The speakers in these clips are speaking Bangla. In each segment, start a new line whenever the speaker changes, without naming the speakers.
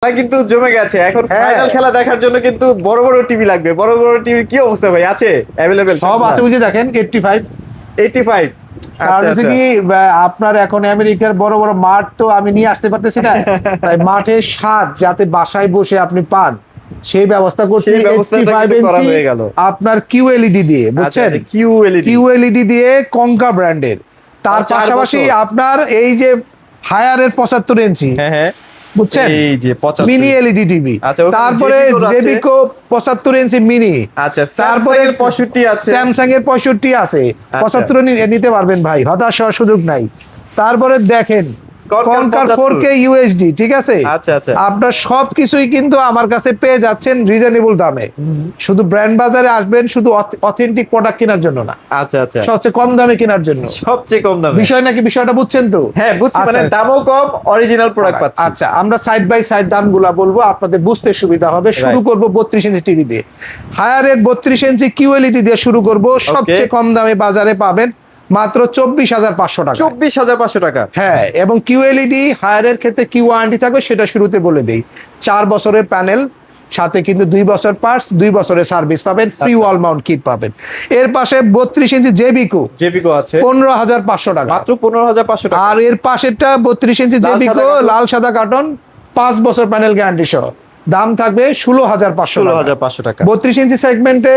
কিন্তু জমে গেছে এখন ফাইনাল খেলা দেখার জন্য কিন্তু বড় বড় টিভি লাগবে। বড় বড় টিভি কি অবস্থা ভাই, আছে अवेलेबल?
সব আছে, বুঝে দেখেন 85
85।
কারণ হচ্ছে কি আপনার এখন আমেরিকার বড় বড় মাঠ তো আমি নিয়ে আসতে পারতেছি না, তাই মাঠের স্বাদ যাতে বাসায় বসে আপনি পান সেই ব্যবস্থা করছি। 85 ইঞ্চি আপনার কিউএলইডি দিয়ে, বুঝছেন, কিউএলইডি দিয়ে কঙ্কা ব্র্যান্ডের। তার পাশাপাশি আপনার এই যে হায়ারের 75 ইঞ্চি, হ্যাঁ বুঝছেন,
এই যে
মিনি এলইডি টিভি। তারপরে জেবিকো 75 ইঞ্চি মিনি।
আচ্ছা,
তারপরে
65 আছে,
স্যামসাং এর 65 আছে। 75 নিতে পারবেন ভাই, হতাশ হওয়ার সুযোগ নাই। তারপরে দেখেন কনকার 4K ইউএসডি, ঠিক আছে।
আচ্ছা আচ্ছা,
আপনার সবকিছুই কিন্তু আমার কাছে পেয়ে যাচ্ছেন রিজনেবল দামে। শুধু ব্র্যান্ড বাজারে আসবেন শুধু অথেন্টিক প্রোডাক্ট কেনার জন্য না,
আচ্ছা আচ্ছা,
সবচেয়ে কম দামে কেনার জন্য।
সবচেয়ে কম দামে
বিষয় নাকি, বিষয়টা বুঝছেন তো?
হ্যাঁ বুঝছি, মানে দামও কম, অরিজিনাল প্রোডাক্ট পাচ্ছি।
আচ্ছা, আমরা সাইড বাই সাইড দামগুলা বলবো, আপনাদের বুঝতে সুবিধা হবে। শুরু করব 32 ইঞ্চি টিভি দিয়ে। হায়ারের 32 ইঞ্চি কিউএলইডি দিয়ে শুরু করব। সবচেয়ে কম দামে বাজারে পাবেন মাত্র 24,500 টাকা।
24,500 টাকা,
হ্যাঁ। এবং কিউএলইডি হায়ারের ক্ষেত্রে কি ওয়ারেন্টি থাকবে সেটা শুরুতে বলে দেই। 4 বছরের প্যানেল, সাথে কিন্তু 2 বছর পার্টস, 2 বছরের সার্ভিস পাবেন, ফ্রি ওয়াল মাউন্ট কিট পাবেন। এর পাশে 32 ইঞ্চি জেবিকো
আছে
15,500 টাকা,
মাত্র 15,500 টাকা।
আর এর পাশেরটা 32 ইঞ্চি জেবিকো লাল সাদা কার্টন, 5 বছর প্যানেল গ্যারান্টি সহ, দাম থাকবে 16,500 টাকা। 32 ইঞ্চি সেগমেন্টে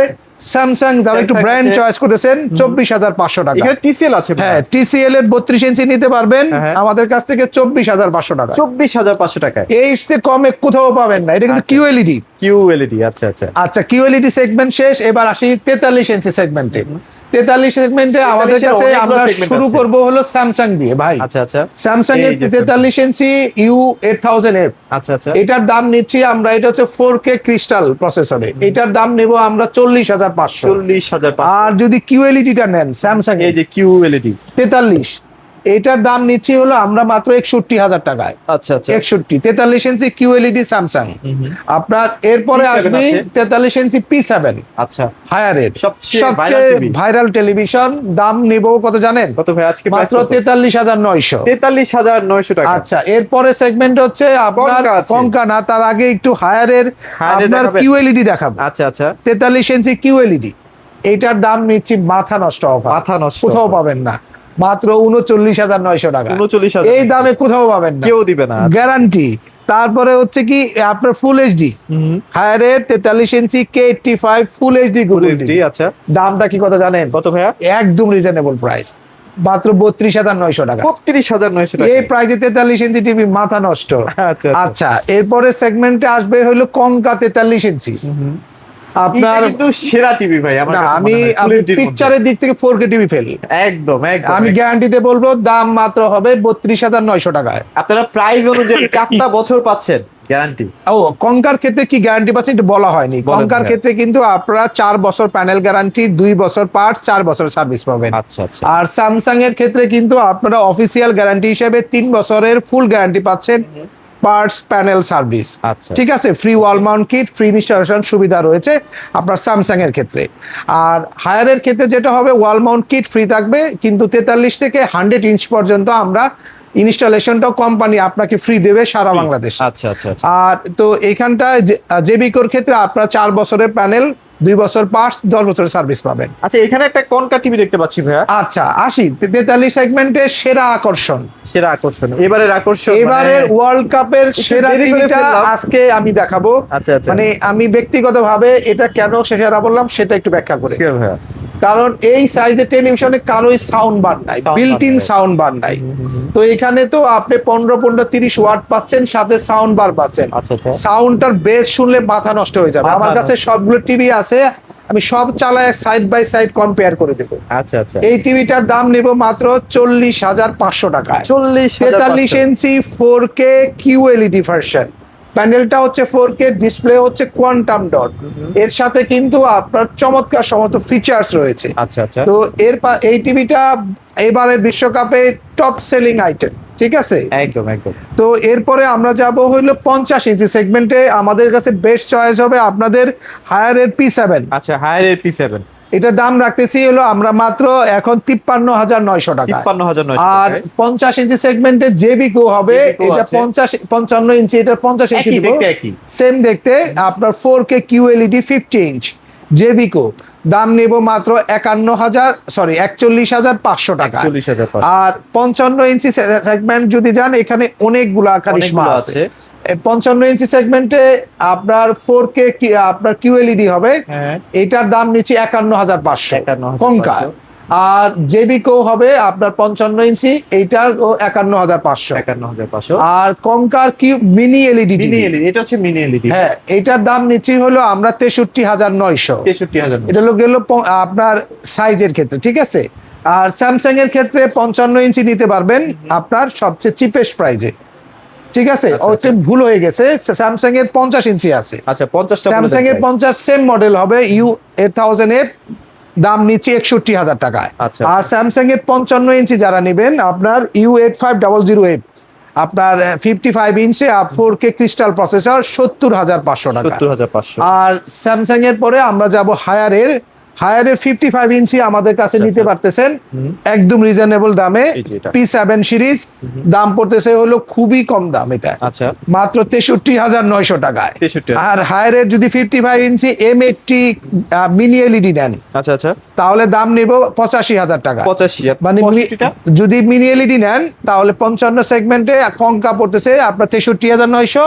স্যামসাং যারা একটু ব্র্যান্ড চয়েস করেছেন 24,500 টাকা।
এখানে টিসিএল আছে,
হ্যাঁ টিসিএল এর 32 ইঞ্চি নিতে পারবেন আমাদের কাছ থেকে 24,500 টাকা।
24,500 টাকা,
এই কমে কোথাও পাবেন না। এটা কিন্তু কিউএলইডি।
আচ্ছা আচ্ছা
আচ্ছা, কিউএলইডি সেগমেন্ট শেষ, এবার আসি 43 ইঞ্চি সেগমেন্টে। 43 সেগমেন্টে আমাদের কাছে আমরা শুরু করব হলো স্যামসাং দিয়ে ভাই।
আচ্ছা আচ্ছা,
স্যামসাং এর 43 ইঞ্চি U8000F।
আচ্ছা আচ্ছা,
এটার দাম নিচ্ছি আমরা, এটা হচ্ছে 4K ক্রিস্টাল প্রসেসরে, এটার দাম নেব আমরা 40,500। আর যদি কিউএলইডিটা নেন স্যামসাং
এই যে কিউএলইডি
43, এটার দাম নিচ্ছি হলো আমরা মাত্র 61,000 টাকায়।
আচ্ছা আচ্ছা,
61 43 ইঞ্চি কিউএলইডি স্যামসাং। আপনার এরপরে আসবে 43 ইঞ্চি P7।
আচ্ছা,
হায়ারের
সবচেয়ে
ভাইরাল টেলিভিশন। দাম নিব কত জানেন?
কত ভাই আজকে?
মাত্র 43,900।
43,900 টাকা।
আচ্ছা, এরপরে সেগমেন্ট হচ্ছে আপনার কঙ্কা না, তার আগে একটু হায়ারের আপনার কিউএলইডি দেখাবো।
আচ্ছা আচ্ছা,
43 ইঞ্চি কিউএলইডি, এইটার দাম নিচ্ছি মাথা নষ্ট অফার,
মাথা নষ্ট,
কোথাও পাবেন না, মাত্র 39,900 টাকা।
39,000,
এই দামে কোথাও পাবেন না,
কেউ দিবে না,
গ্যারান্টি। তারপরে হচ্ছে কি আপনার ফুল এইচডি হায়ারে 43 ইঞ্চি K85 ফুল এইচডি।
আচ্ছা,
দামটা কি কথা জানেন?
কত ভাইয়া?
একদম রিজনেবল প্রাইস, মাত্র 32,900 টাকা।
32,900 টাকা,
এই প্রাইসে 43 ইঞ্চি টিভি মাথা নষ্ট।
আচ্ছা
আচ্ছা, এরপরে সেগমেন্টে আসবে হলো কঙ্কা 43 ইঞ্চি। আপনার
কিন্তু সেরা টিভি ভাই আমার কাছে।
আমি পিকচারের দিক থেকে 4K টিভি ফেলি,
একদম একদম,
আমি গ্যারান্টিতে বলবো দাম মাত্র হবে 32,900 টাকায়।
আপনারা প্রাইস অনুযায়ী 4টা বছর পাচ্ছেন গ্যারান্টি।
ও, কঙ্কার ক্ষেত্রে কি গ্যারান্টি পাচ্ছেন এটা বলা হয়নি। কঙ্কার ক্ষেত্রে কিন্তু আপনারা 4 বছর প্যানেল গ্যারান্টি, 2 বছর পার্টস, 4 বছর সার্ভিস পাবেন।
আচ্ছা আচ্ছা,
আর স্যামসাং এর ক্ষেত্রে কিন্তু আপনারা অফিসিয়াল গ্যারান্টি হিসেবে 3 বছরের ফুল গ্যারান্টি পাচ্ছেন, পার্টস প্যানেল সার্ভিস।
আচ্ছা,
ঠিক আছে, free wall mount kit, free installation সুবিধা রয়েছে আপনার স্যামসাং এর ক্ষেত্রে। আর হায়ারের ক্ষেত্রে যেটা হবে, ওয়াল মাউন্ট কিট ফ্রি থাকবে, কিন্তু 43 থেকে 100 ইঞ্চ পর্যন্ত আমরা ইনস্টলেশনটাও কোম্পানি আপনাকে ফ্রি দেবে সারা বাংলাদেশ।
আচ্ছা আচ্ছা,
আর তো এইখানটায় জেবিকোর ক্ষেত্রে আপনারা 4 বছরের প্যানেল, 2 বছর পার্টস, 10 বছরের সার্ভিস পাবেন।
আচ্ছা, এখানে একটা কনকা টিভি দেখতে পাচ্ছি ভাইয়া।
আচ্ছা, আসি 43 সেগমেন্টে সেরা আকর্ষণ,
এবারের আকর্ষণ,
এবারের ওয়ার্ল্ড কাপের সেরা টিভিটা আজকে আমি দেখাবো।
আচ্ছা আচ্ছা,
মানে আমি ব্যক্তিগতভাবে এটা কেন সেরা বললাম সেটা একটু ব্যাখ্যা করে। কারণ এই সাইজের টেলিভিশনে কারোই সাউন্ড বার নাই, বিল্ট ইন সাউন্ড বার নাই। তো এখানে তো আপনি 15-30 ওয়াট পাচ্ছেন, সাথে সাউন্ড বার পাচ্ছেন। সাউন্ডটার বেস শুনলে মাথা নষ্ট হয়ে যাবে। আমার কাছে সবগুলো টিভি আছে, আমি সব চালায় সাইড বাই সাইড কম্পেয়ার করে দেবো।
আচ্ছা আচ্ছা,
এই টিভিটার দাম নেব মাত্র 40,500 টাকা। 43 ইঞ্চি 4K কিউএলইডি ভার্সন, প্যানেলটা হচ্ছে 4K, ডিসপ্লে হচ্ছে কোয়ান্টাম ডট। এর সাথে কিন্তু আপনার চমৎকার সমস্ত ফিচার্স রয়েছে।
আচ্ছা আচ্ছা,
তো এই টিভিটা এবারের বিশ্বকাপে টপ সেলিং আইটেম, ঠিক আছে,
একদম একদম।
তো এরপরে আমরা যাব হইলো 50 ইঞ্চি সেগমেন্টে। আমাদের কাছে বেস্ট চয়েস হবে আপনাদের হায়ারের P7।
আচ্ছা, হায়ারের P7
এটার দাম রাখতেছি হলো আমরা মাত্র এখন 53,900 টাকা।
53,900
আর 50 ইঞ্চি সেগমেন্টে জেবিকো হবে,
জেবিকো
এটা
আছে।
55 ইঞ্চি, এটা 50 ইঞ্চি
একই
দিব,
দেখতে একই।
সেম দেখতে। আপনার 4K QLED 50 ইঞ্চ জেবিকো, দাম নেব মাত্র 41,500 টাকা।
41,500
আর 55 ইঞ্চি সেগমেন্ট যদি যান, এখানে অনেকগুলা কারিশমা
অনেকগুলো
আছে।
আছে।
55 ইঞ্চি সেগমেন্টে আপনার 4K আপনার QLED হবে,
হ্যাঁ।
এটার দাম নিচে 51,500
51,500
কঙ্কা। আর জেবিকো হবে আপনার 55 ইঞ্চি, এইটার 51,500।
51,500।
আর কঙ্কার Q mini LED
mini LED, এটা হচ্ছে মিনি এলইডি।
হ্যাঁ, এটার দাম নিচ্ছি হলো আমরা 63,900।
63,000।
এটা হলো গেল আপনার সাইজের ক্ষেত্রে, ঠিক আছে। আর স্যামসাং এর ক্ষেত্রে 55 ইঞ্চি নিতে পারবেন আপনার সবচেয়ে চিপেস্ট প্রাইজে, ঠিক আছে। ওটা ভুল হয়ে গেছে, স্যামসাং এর 50 ইঞ্চি আছে।
আচ্ছা, 50টা
স্যামসাং এর 50 সেম মডেল হবে U8000F, দাম নিচ্ছে 61,000 টাকায়।
আচ্ছা।
আর স্যামসাং এর 55 ইঞ্চি যারা নেবেন আপনার U8500F, আপনার 55 ইঞ্চি 4K ক্রিস্টাল প্রসেসর, 70,500 টাকা।
70,500।
আর স্যামসাং এর পরে আমরা যাব হায়ারের 55 ইঞ্চি আমাদের কাছে নিতে পারতেছেন একদম রিজনেবল দামে।
এই যে এটা।
P7 সিরিজ, দাম পড়তেছে হলো খুবই কম দাম, এটা
আচ্ছা,
মাত্র 63,900 টাকায়।
63,000।
আর হায়ারের যদি 55 ইঞ্চি M80 মিনি এলইডি নেন,
আচ্ছা আচ্ছা,
তাহলে দাম নেব 85,000 টাকা।
85।
মানে
65টা
যদি মিনি এলইডি নেন তাহলে 55 সেগমেন্টে কঙ্কা পড়তেছে আপনার 63,900,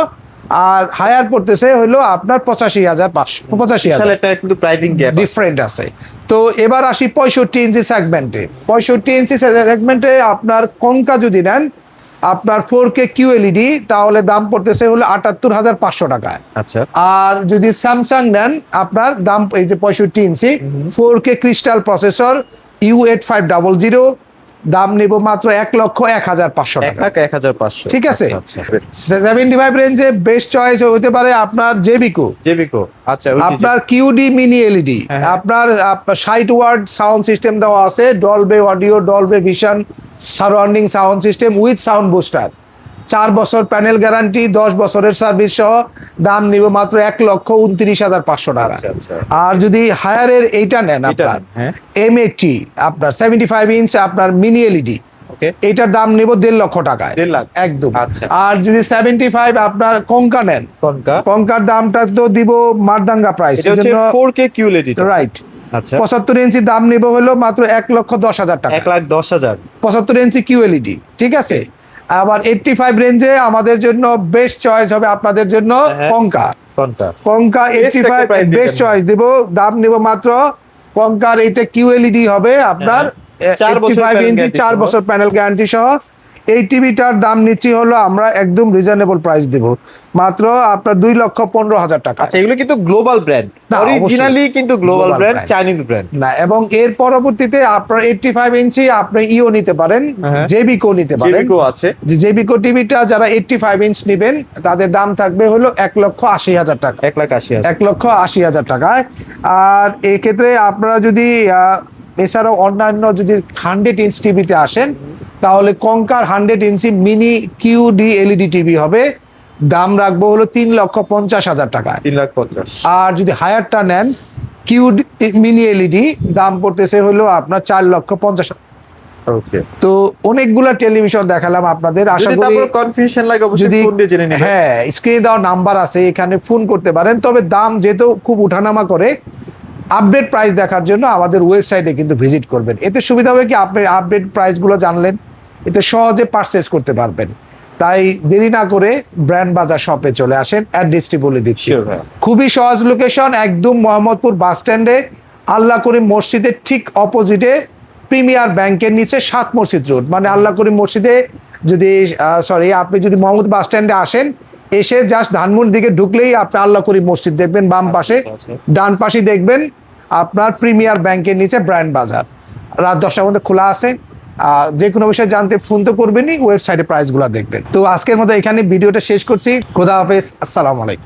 আর হায়ার পড়তেছে হলো আপনার 85,500। 85,000
বিশাল একটা কিন্তু প্রাইসিং গ্যাপ
ডিফারেন্ট আছে। তো এবার আসি 65 ইঞ্চি সেগমেন্টে। 65 ইঞ্চি সেগমেন্টে আপনার কঙ্কা যদি নেন আপনার 4K QLED, তাহলে দাম পড়তেছে হলো 78,500 টাকায়।
আচ্ছা।
আর যদি স্যামসাং নেন আপনার দাম এই যে 65 ইঞ্চি 4K ক্রিস্টাল প্রসেসর U8500, দাম নিব মাত্র 1,01,500 টাকা।
1,01,500।
ঠিক আছে।
আচ্ছা,
75 রেঞ্জে বেস্ট চয়েস হতে পারে আপনার জেবিকো।
জেবিকো। আচ্ছা,
আপনার কিউডি মিনি এলইডি,
হ্যাঁ।
আপনার 60 ওয়াট সাউন্ড সিস্টেম দেওয়া আছে, ডলবে audio, ডলবে vision, surrounding sound system with sound booster, 4 বছর প্যানেল গ্যারান্টি, 10 বছরের সার্ভিস সহ, দাম নিব মাত্র 1,29,500 টাকা।
আচ্ছা, আচ্ছা।
আর যদি হায়ারের এইটা নেন
এটা
আপনার
নেন, হ্যাঁ।
M80 আপনার 75 ইঞ্চ আপনার মিনি এলইডি,
ওকে।
এইটার দাম নিব 1.5 লক্ষ টাকায়।
1.5 লাখ।
একদম।
আচ্ছা।
আর যদি 75 আপনার কঙ্কা নেন,
কনকা।
কঙ্কার দামটা তো দিব মারদাঙ্গা প্রাইস,
এটা হচ্ছে 4K QLED।
রাইট।
আচ্ছা,
75 ইঞ্চি দাম নিব হলো মাত্র 1,10,000 টাকা।
1,10,000।
75 ইঞ্চি কিউএলইডি, ঠিক আছে। আবার 85 রেঞ্জে আমাদের জন্য বেস্ট চয়েস হবে আপনাদের জন্য
হ্যাঁ।
কঙ্কা।
কনকা।
কঙ্কা
Best একটা
85
price দিবেন।
বেস্ট চয়েস দিব, দাম নিব মাত্র কঙ্কার এইটা কিউএলইডি হবে আপনার
4 বছর
85
panel
ইঞ্চি
guarantee
4
সহ।
বছর প্যানেল গ্যারান্টি সহ। এই টিভিটার দাম নিচ্ছি হলো আমরা একদম রিজনেবল প্রাইস দেব, মাত্র আপনার 2,15,000 টাকা।
আচ্ছা, এগুলো কিন্তু গ্লোবাল ব্র্যান্ড,
না,
অরিজিনালি কিন্তু global
Global
brand,
brand।
Chinese brand
না, এবং এর পরবর্তীতে আপনার 85 ইঞ্চি আপনি ইও নিতে পারেন,
হ্যাঁ।
জেবিকো নিতে পারেন।
জেবিকো আছে।
যে জেবিকো টিভিটা যারা 85 ইঞ্চ নেবেন তাদের দাম থাকবে হলো 1,80,000 টাকা।
1,80,000।
1,80,000 টাকায়। আর এই ক্ষেত্রে আপনারা যদি এছাড়াও অন্যান্য যদি 100 ইঞ্চ টিভিতে আসেন, তাহলে কঙ্কার 100 ইঞ্চি মিনি কিউডি এলইডি টিভি হবে, দাম রাখবো হলো 3,50,000 টাকায়।
3,50,000।
আর যদি হায়ারটা নেন কিউড মিনি এলইডি, দাম পড়তেছে হলো আপনার 4,50,000।
ওকে।
তো অনেকগুলা টেলিভিশন দেখালাম আপনাদের, আশা
যদি
করি
তারপর কনফিউশন লাগে অবশ্যই ফোন দিয়ে জেনে নেবেন।
হ্যাঁ, স্ক্রিনে দেওয়া নাম্বার আছে, এখানে ফোন করতে পারেন। তবে দাম যেহেতু খুব উঠানামা করে, আপডেট প্রাইস দেখার জন্য আমাদের ওয়েবসাইটে কিন্তু ভিজিট করবেন। এতে সুবিধা হবে কি, আপনি আপডেট প্রাইসগুলো জানলেন, এতে সহজে পারচেজ করতে পারবেন। তাই দেরি না করে ব্র্যান্ড বাজার শপে চলে আসেন, অ্যাড্রেসটি বলে দিচ্ছি।
Sure, ভাই।
খুবই সহজ লোকেশন, একদম মোহাম্মদপুর বাস স্ট্যান্ডে আল্লাহ করিম মসজিদের ঠিক অপোজিটে, প্রিমিয়ার ব্যাংকের নিচে 7 মসজিদ রোড। মানে আল্লাহ করিম মসজিদে যদি আপনি যদি মোহাম্মদ বাস স্ট্যান্ডে আসেন, এসে জাস্ট ধানমন্ডির দিকে ঢুকলেই আপনি আল্লাহ করিম মসজিদ দেখবেন বাম পাশে,
আচ্ছা।
ডান পাশে দেখবেন আপনার প্রিমিয়ার ব্যাংকের নিচে ব্র্যান্ড বাজার। রাত 10টার মধ্যে খোলা আছে। যে কোনো বিষয়ে জানতে ফোন তো করবেনই, ওয়েবসাইটে প্রাইসগুলো দেখবেন। তো আজকের মতো এখানে ভিডিওটা শেষ করছি। খোদা হাফেজ, আসসালামু আলাইকুম।